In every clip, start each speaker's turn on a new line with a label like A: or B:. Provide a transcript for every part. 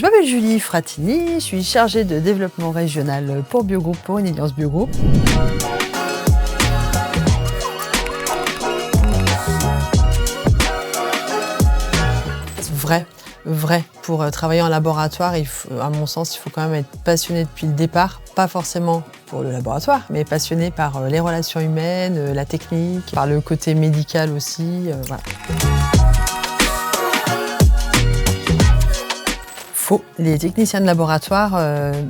A: m'appelle Julie Fratini, je suis chargée de développement régional pour Biogroup, pour Uniliance Biogroup. Vrai. Pour travailler en laboratoire, à mon sens, il faut quand même être passionné depuis le départ. Pas forcément pour le laboratoire, mais passionné par les relations humaines, la technique, par le côté médical aussi. Voilà. Faux. Les techniciens de laboratoire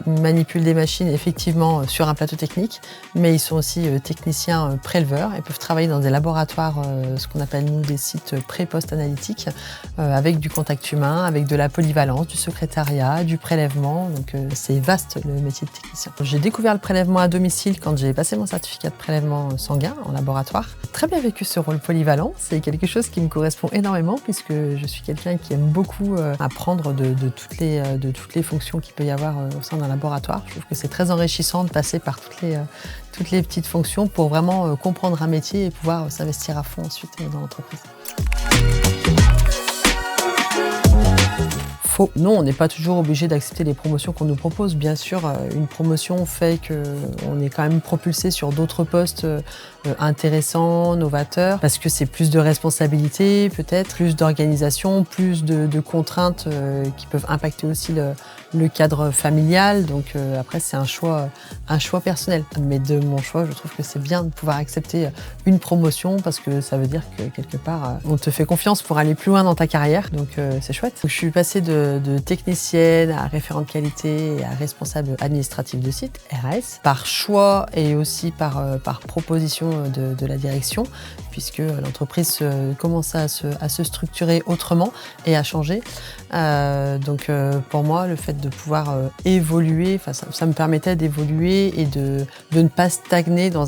A: manipulent des machines effectivement sur un plateau technique, mais ils sont aussi techniciens préleveurs et peuvent travailler dans des laboratoires, ce qu'on appelle nous des sites pré-post analytiques, avec du contact humain, avec de la polyvalence, du secrétariat, du prélèvement. Donc c'est vaste le métier de technicien. J'ai découvert le prélèvement à domicile quand j'ai passé mon certificat de prélèvement sanguin en laboratoire. J'ai très bien vécu ce rôle polyvalent. C'est quelque chose qui me correspond énormément puisque je suis quelqu'un qui aime beaucoup apprendre de toutes les fonctions qu'il peut y avoir au sein d'un laboratoire. Je trouve que c'est très enrichissant de passer par toutes les petites fonctions pour vraiment comprendre un métier et pouvoir s'investir à fond ensuite dans l'entreprise. Faux. Non, on n'est pas toujours obligé d'accepter les promotions qu'on nous propose. Bien sûr, une promotion fait qu'on est quand même propulsé sur d'autres postes intéressants, novateurs, parce que c'est plus de responsabilités, peut-être, plus d'organisation, plus de contraintes qui peuvent impacter aussi le cadre familial. Donc après, c'est un choix personnel. Mais de mon choix, je trouve que c'est bien de pouvoir accepter une promotion parce que ça veut dire que quelque part, on te fait confiance pour aller plus loin dans ta carrière. Donc c'est chouette. Donc, je suis passée de technicienne à référente qualité et à responsable administratif de site, RAS, par choix et aussi par proposition de la direction, puisque l'entreprise commence à se structurer autrement et à changer. Donc pour moi, le fait de pouvoir évoluer, ça me permettait d'évoluer et de ne pas stagner dans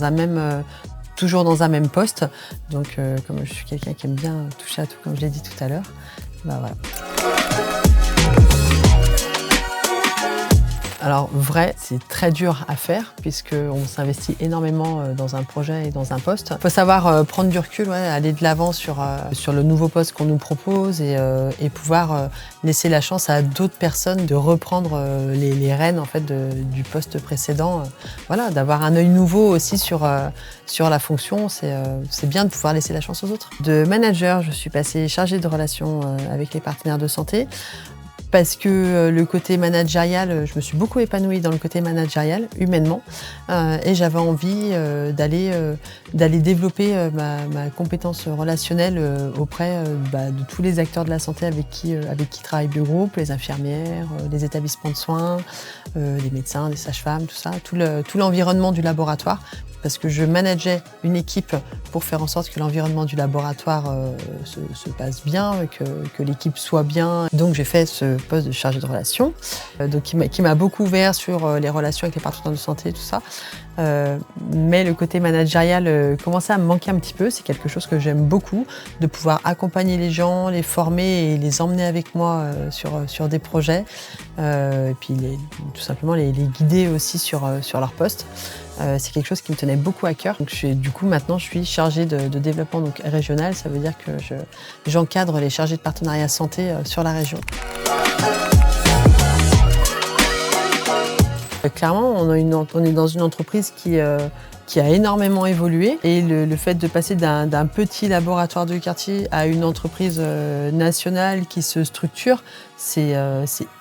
A: toujours dans un même poste. Donc comme je suis quelqu'un qui aime bien toucher à tout, comme je l'ai dit tout à l'heure, voilà. Alors vrai, c'est très dur à faire puisqu'on s'investit énormément dans un projet et dans un poste. Il faut savoir prendre du recul, aller de l'avant sur le nouveau poste qu'on nous propose et pouvoir laisser la chance à d'autres personnes de reprendre les rênes en fait, du poste précédent. Voilà, d'avoir un œil nouveau aussi sur la fonction, c'est bien de pouvoir laisser la chance aux autres. De manager, je suis passée chargée de relations avec les partenaires de santé. Parce que le côté managérial, je me suis beaucoup épanouie dans le côté managérial, humainement, et j'avais envie d'aller développer ma compétence relationnelle auprès de tous les acteurs de la santé avec qui travaille Biogroup, les infirmières, les établissements de soins, les médecins, les sages-femmes, tout ça, tout l'environnement du laboratoire. Parce que je manageais une équipe pour faire en sorte que l'environnement du laboratoire se passe bien, que l'équipe soit bien. Donc j'ai fait ce poste de chargé de relations, qui m'a beaucoup ouvert sur les relations avec les partenaires de santé et tout ça. Mais le côté managérial commençait à me manquer un petit peu. C'est quelque chose que j'aime beaucoup, de pouvoir accompagner les gens, les former et les emmener avec moi sur des projets. Et puis tout simplement les guider aussi sur leur poste. C'est quelque chose qui me tenait beaucoup à cœur. Donc, du coup, maintenant, je suis chargée de développement régional. Ça veut dire que j'encadre les chargés de partenariat santé sur la région. Clairement, on est dans une entreprise qui a énormément évolué et le fait de passer d'un petit laboratoire de quartier à une entreprise nationale qui se structure, c'est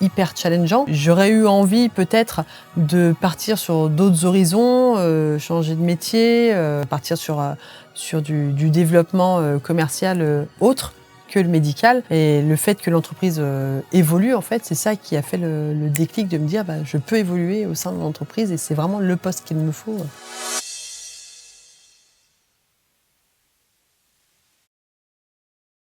A: hyper challengeant. J'aurais eu envie peut-être de partir sur d'autres horizons, changer de métier, partir sur du développement commercial autre que le médical. Et le fait que l'entreprise évolue, en fait, c'est ça qui a fait le déclic de me dire je peux évoluer au sein de l'entreprise et c'est vraiment le poste qu'il me faut.